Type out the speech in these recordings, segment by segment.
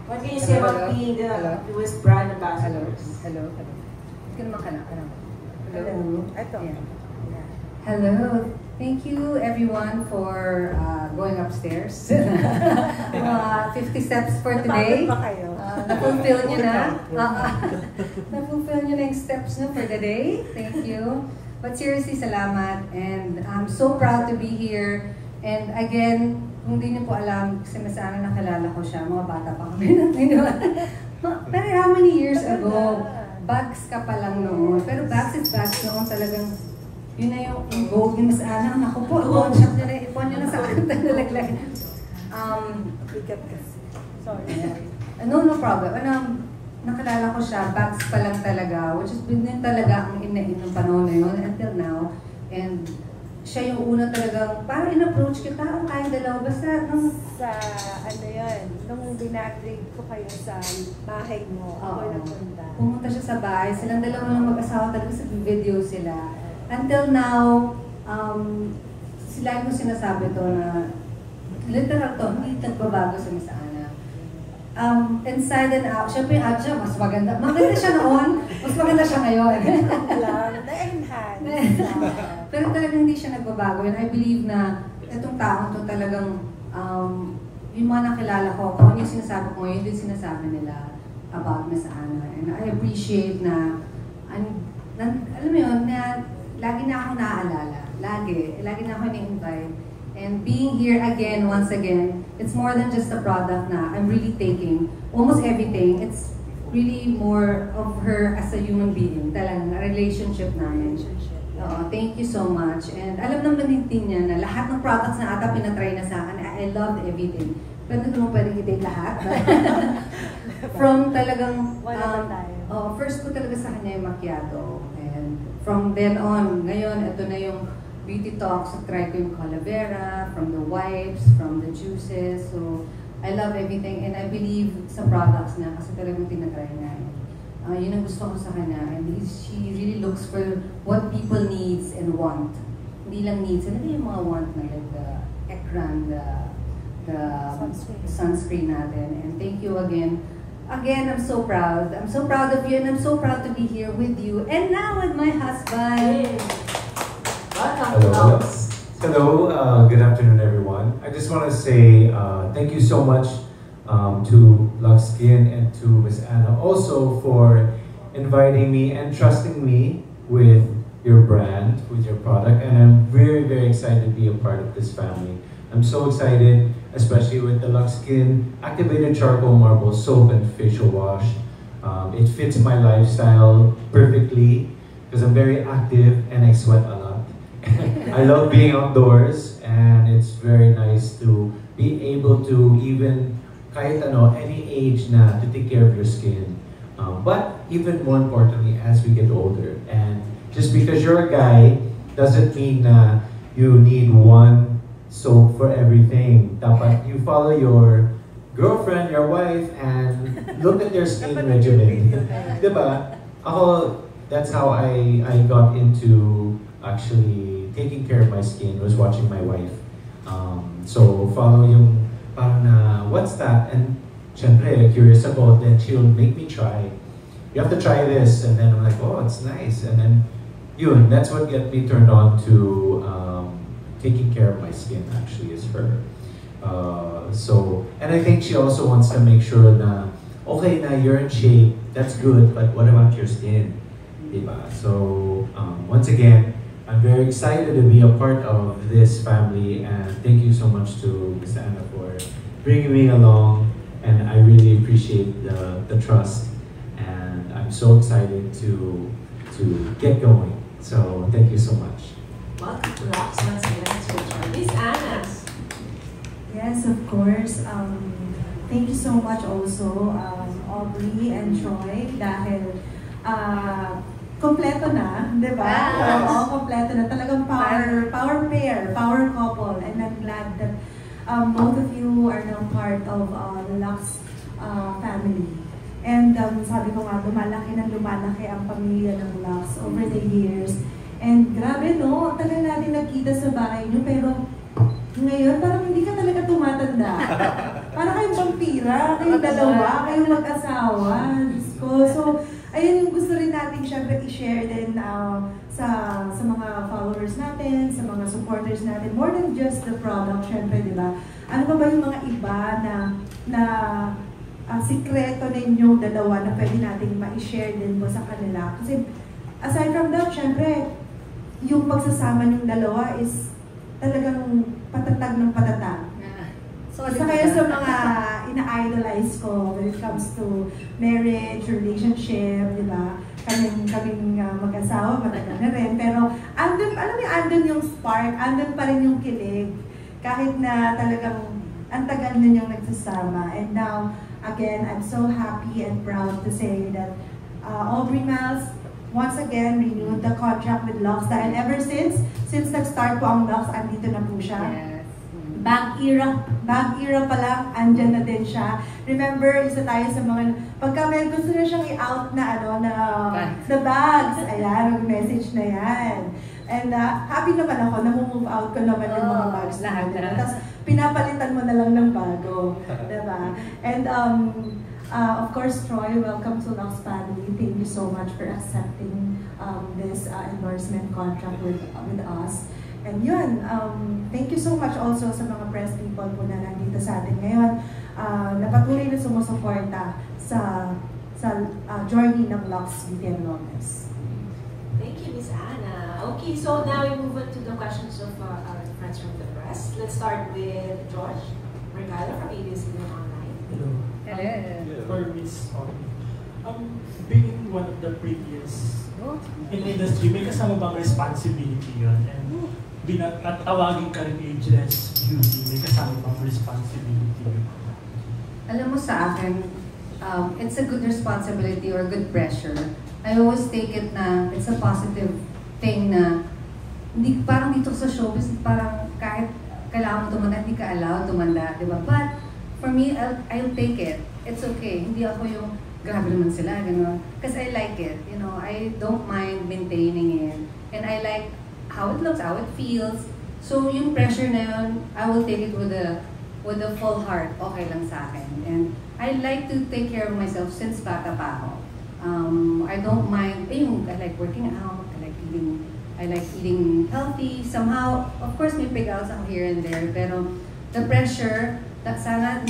What can you say about being the newest brand ambassadors? Hello. Ito naman ka na. Hello. Ito. Hello. Thank you everyone for going upstairs. 50 steps for today. Na-fulfill nyo na. Na-fulfill nyo na yung steps no, for the day. Thank you. But seriously, salamat. And I'm so proud to be here. And again, kung di niyo po alam, kasi masana nakalala ko siya, mga bata pa kami natin. Pero how many years ago, bags ka pa lang noon. Pero bags is bags noon talagang, yun na yung gold ni Miss Ana. Naku po, ipon nyo na sa kanta nalaglag. Bigat kasi. Sorry. No problem. Nakalala ko siya, bags pa lang talaga, which is yun talaga ang inain ng panahon na yun until now. And siya yung una talagang, parang in-approach kita, ang tayong dalawa, basta nung... Sa, nung binagrade ko kayo sa bahay mo, ako nagpunta. Pumunta siya sa bahay, silang dalawa lang mag-asawa talaga sa video sila. Until now, sila yung sinasabi to na, literal to, hindi nagbabago sa Miss Ana. Inside and out, syempre yung out siya, mas maganda. Maganda siya noon, mas maganda siya ngayon. Na-enhance. Pero talagang hindi siya nagbabago. And I believe na itong taong to talagang, yung mga nakilala ko, kung ano yung sinasabi ko, yun din sinasabi nila about Miss Ana. And I appreciate na, alam mo yun, na lagi na akong naaalala. Lagi na ako ni-invite. And being here again, once again, it's more than just a product na I'm really taking almost everything. It's really more of her as a human being. Talagang relationship namin. Thank you so much. And alam naman din niya na lahat ng products na ata pinatry na sa akin, I loved everything. Pero hindi mo pwedeng i-take lahat. From talagang, first ko talaga sa kanya yung macchiato. And from then on, ngayon, ito na yung beauty talks, so try ko yung calavera, from the wipes, from the juices. So, I love everything and I believe sa products na kasi talagang tinatry na. Yun ang gusto ko sa kanya. And she really looks for what people needs and want. Hindi lang needs, hindi yung mga want na like the ekran, the sunscreen natin. And thank you again. Again, I'm so proud. I'm so proud of you and I'm so proud to be here with you. And now with my husband. Hello, good afternoon everyone. I just want to say thank you so much to Lux Skin and to Miss Ana also for inviting me and trusting me with your brand, with your product, and I'm very, very excited to be a part of this family. I'm so excited, especially with the Lux Skin Activated Charcoal Marble Soap and Facial Wash. It fits my lifestyle perfectly because I'm very active and I sweat a lot. I love being outdoors and it's very nice to be able to even kahit any age na to take care of your skin. But even more importantly, as we get older, and just because you're a guy doesn't mean na you need one soap for everything. Dapat you follow your girlfriend, your wife, and look at their skin regimen. Diba? Ako, that's how I got into actually taking care of my skin, was watching my wife. So follow yung parang na, what's that? And syempre, curious about it, she'll make me try. You have to try this, and then I'm like, oh, it's nice. And then, yun, that's what get me turned on to taking care of my skin, actually, is her. And I think she also wants to make sure na, okay, na you're in shape, that's good, but what about your skin? Diba? So, once again, I'm very excited to be a part of this family, and thank you so much to Miss Ana for bringing me along, and I really appreciate the trust, and I'm so excited to get going. So thank you so much. Welcome to Lux once again, Miss Ana. Yes, of course. Thank you so much also, Aubrey and Troy, dahil kompleto na, di ba? Yes. Oo, kompleto na. Talagang power pair, power couple. And I'm glad that both of you are now part of the Lux family. And sabi ko nga, lumalaki ang pamilya ng Lux over the years. And grabe no, tagal natin nagkita sa bahay niyo, pero ngayon parang hindi ka talaga tumatanda. Parang kayo kayong vampira, kayong dalawa, kayong mag-asawa. Diyos ko. So, ayun yung gusto rin natin syempre i-share din sa mga followers natin, sa mga supporters natin. More than just the product, syempre, di ba? Ano pa ba yung mga iba na sikreto ninyong dalawa na pwede natin ma-share din po sa kanila? Kasi aside from that, syempre, yung pagsasama ng dalawa is talagang patatag ng patatag. Isa kaya sa mga ina-idolize ko when it comes to marriage, relationship, di ba? Kaming mag-asawa, matagal na rin. Pero andun, alam mo, andun yung spark, andun pa rin yung kilig. Kahit na talagang ang tagal na niyang nagsasama. And now, again, I'm so happy and proud to say that Aubrey Miles once again renewed the contract with Lux. Dahil ever since nag-start po ang Lux, andito na po siya. Yes. Bag era pa lang, andyan na din siya. Remember, isa tayo sa mga, pagka may gusto na siyang i-out na the bags, ayan, mag-message na yan. And happy naman ako, na-move out ko naman yung mga bags. Lahat na. Tapos pinapalitan mo na lang ng bago. Diba? And of course, Troy, welcome to Lux family. Thank you so much for accepting this endorsement contract with us. And yun, thank you so much also sa mga press people po na nandito sa atin ngayon na patuloy na sumusuporta sa journey ng Lux Beauty and Wellness. Thank you, Miss Anna. Okay, so now we move on to the questions of our friends from the press. Let's start with George Regalo from ABS-CBN Online. Hello. Hello. For Miss Aubrey. Being one of the prettiest in the industry, may kasama bang responsibility yun? And at tawagin ka rin ageless beauty, may kasama bang responsibility yun? Alam mo sa akin, it's a good responsibility or good pressure. I always take it na it's a positive thing na hindi, parang dito sa showbiz, parang kahit kailangan mo tumanda, hindi ka allowed tumanda, di ba? But for me, I'll take it. It's okay. Hindi ako yung grabe naman sila, gano'n. Kasi I like it, you know. I don't mind maintaining it. And I like how it looks, how it feels. So yung pressure na yun, I will take it with a full heart. Okay lang sa akin. And I like to take care of myself since bata pa ako. I don't mind, I like working out, I like eating healthy. Somehow, of course may pig-outs ako here and there, pero the pressure, sana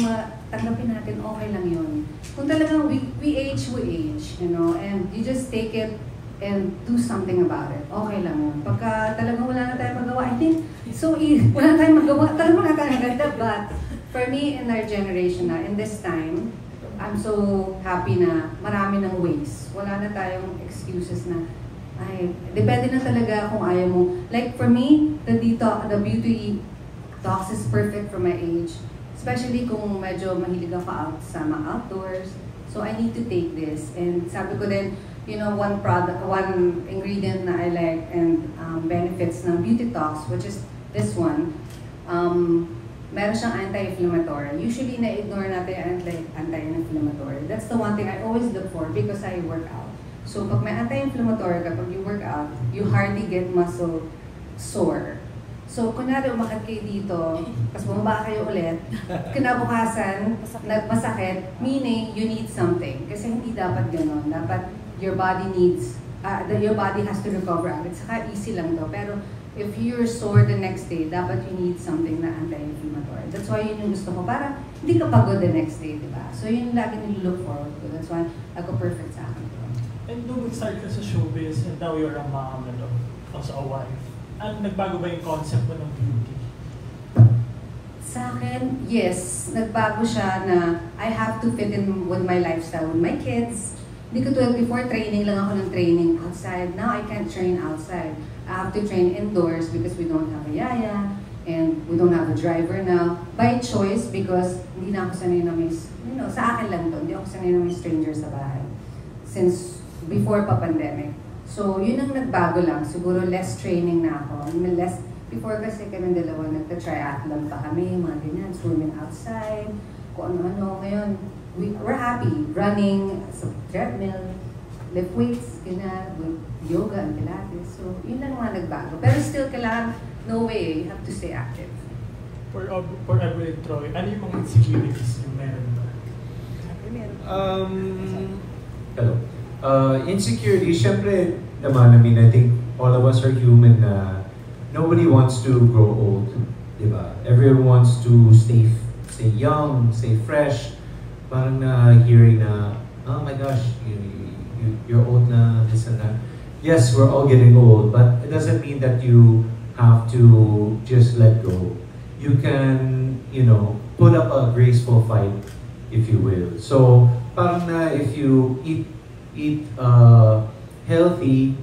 tanggapin natin, okay lang yun. Kung talagang we age, you know, and you just take it and do something about it. Okay lang yun. Pagka talagang wala na tayong magawa, I think, wala na tayong magawa, talagang wala tayong maganda. But for me, in our generation na, in this time, I'm so happy na marami ng ways. Wala na tayong excuses na, depende na talaga kung ayaw mo. Like for me, the beauty talks is perfect for my age. Especially kung medyo mahilig ako out sa mga outdoors. So I need to take this. And sabi ko din, you know, one ingredient na I like and benefits ng Beauty Talks, which is this one. Meron siyang anti-inflammatory. Usually, na-ignore natin yung anti-inflammatory. That's the one thing I always look for because I work out. So, pag may anti-inflammatory ka, pag you work out, you hardly get muscle sore. So, kunwari umakit kayo dito, tapos bumaba kayo ulit, kinabukasan, nagmasakit, meaning you need something. Kasi hindi dapat gano'n. Dapat your body has to recover agad. Saka easy lang to. Pero, if you're sore the next day, dapat you need something na anti-inflammatory. That's why yun yung gusto ko. Para hindi ka pagod the next day, di ba? So yun yung lagi nililook forward to. That's why ako perfect sa akin. And nung nag-start ka sa showbiz, and now you're a mom, also a wife, nagbago ba yung concept mo ng beauty? Sa akin, yes. Nagbago siya na I have to fit in with my lifestyle, with my kids. Hindi ko tulad before, training lang ako ng training outside. Now I can't train outside. I have to train indoors because we don't have a yaya and we don't have a driver now. By choice because hindi na ako sanay na may, sa akin lang to, hindi ako sanay na may stranger sa bahay. Since before pa pandemic. So yun ang nagbago lang. Siguro less training na ako. Before kasi kami dalawa, nagta-triathlon pa kami, mga ganyan, swimming outside, kung ano-ano. Ngayon, we're happy running sa treadmill, lift weights, with yoga and pilates. So, yun lang mga nagbago. Pero still, kailangan, no way, you have to stay active. for Evelyn Troy, ano yung mga insecurities yung meron ba? Hello. Insecurity, syempre naman, I mean, I think all of us are human na nobody wants to grow old, diba? Everyone wants to stay young, stay fresh. Parang hearing na, oh my gosh, you're old na, this and that. Yes, we're all getting old, but it doesn't mean that you have to just let go. You can, put up a graceful fight, if you will. So, parang if you eat healthy,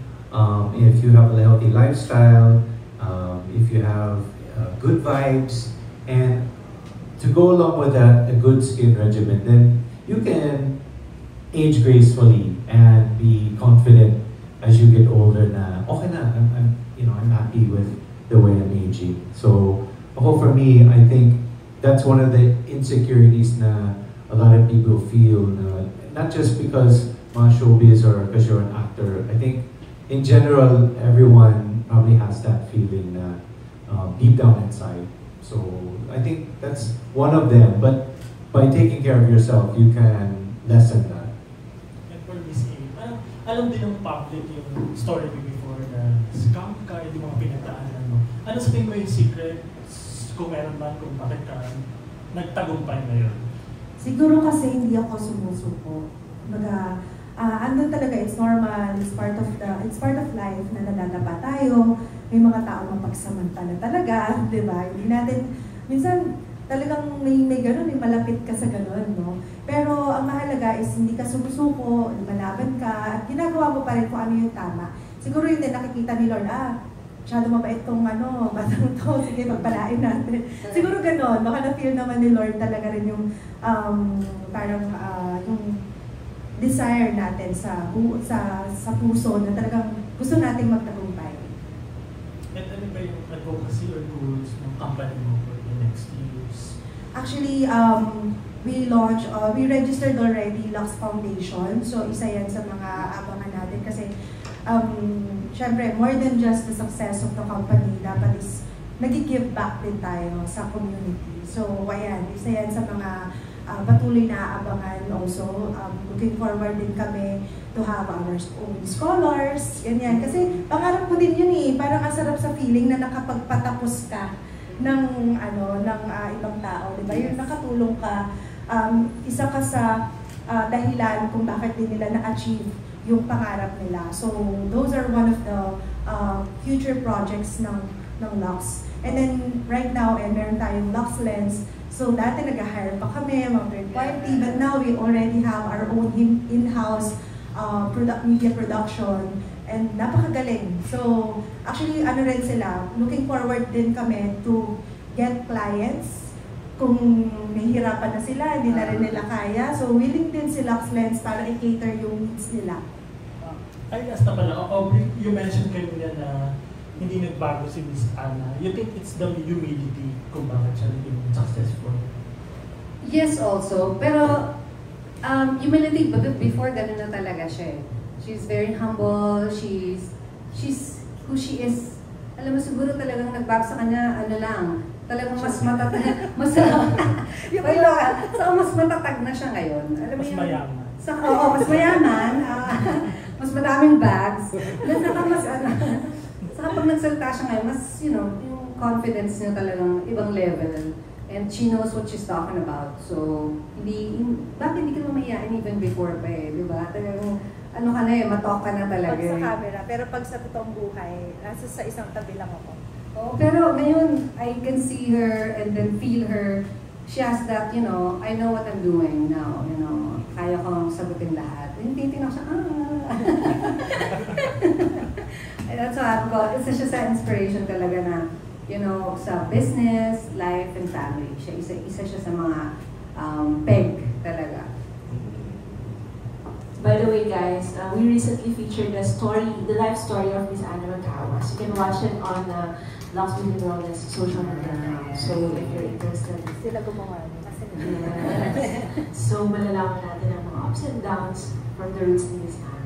if you have a healthy lifestyle, if you have good vibes, and to go along with that, a good skin regimen, then you can age gracefully and be confident as you get older na, okay na, I'm happy with the way I'm aging. So, for me, I think that's one of the insecurities na a lot of people feel, not just because mga showbiz or because you're an actor. I think in general, everyone probably has that feeling na deep down inside. So I think that's one of them. But by taking care of yourself, you can lessen that. And for Miss A, alam din ng public yung story before na scam ka, yung mga pinataanan mo. Ano sa tingin mo yung secret? Kung meron man, kung bakit ka nagtagumpay ngayon? Siguro kasi hindi ako sumusuko. Andun talaga, it's normal, it's part of life na nadadapa tayo. May mga tao mapagsamantala talaga, di ba? Hindi natin, minsan talagang may ganun, may malapit ka sa ganun, no? Pero ang mahalaga is hindi ka sumusuko, malaban ka, at ginagawa mo pa rin kung ano yung tama. Siguro yun din nakikita ni Lord, masyado mabait tong batang to, sige, pagpalain natin. Siguro ganon, baka na-feel naman ni Lord talaga rin yung yung desire natin sa puso na talagang gusto nating magtagumpay. And ano ba yung advocacy or goals ng company mo for the next years? Actually, we registered already Lux Foundation. So, isa yan sa mga abangan natin kasi syempre, more than just the success of the company, dapat is nag-give back din tayo sa community. So, ayan, isa yan sa mga patuloy na abangan also. Looking forward din kami to have our own scholars, ganyan. Kasi pangarap ko din yun parang ang sarap sa feeling na nakapagpatapos ka ng ibang tao, di ba? Yung nakatulong ka, isa ka sa dahilan kung bakit din nila na-achieve yung pangarap nila. So, those are one of the future projects ng Lux. And then, right now, meron tayong Lux Lens. So, dati nag-hire pa kami, mga third party, but now we already have our own in-house media production. And napakagaling. So, actually, rin sila, looking forward din kami to get clients. Kung nahihirapan na sila, hindi na rin nila kaya. So, willing din si Lux Lens para i-cater yung needs nila. Ay, hasta pala, Aubrey, you mentioned kayo niya na hindi nagbago si Miss Ana. You think it's the humility kung bakit siya naging successful? Yes, also. Pero, humility, but before ganun na talaga siya. She's very humble, she's who she is. Alam mo, siguro talagang nagbago sa kanya, talagang mas matatag, mas matatag na siya ngayon. Alam mo mas mayaman. Mas mayaman, mas madaming bags. Saka pag nagsalita siya ngayon, mas, yung confidence niya talagang ibang level. And she knows what she's talking about. So, bakit hindi ka mamayain even before pa di ba? Talagang, matalk ka na talaga. Pag sa camera, pero pag sa totoong buhay, nasa sa isang tabi lang ako. Pero ngayon, I can see her and then feel her. She has that, I know what I'm doing now, kaya kong sagutin lahat. And titignan ko siya, And that's why isa siya sa inspiration talaga na, sa business, life, and family. Isa siya sa mga peg talaga. By the way, guys, we recently featured the life story of Miss Ana Magawas. You can watch it on Lux Beauty Wellness social media account. So if you're interested, Sila gumawa niya. So malalaman natin ang mga ups and downs from the roots ni Miss Ana.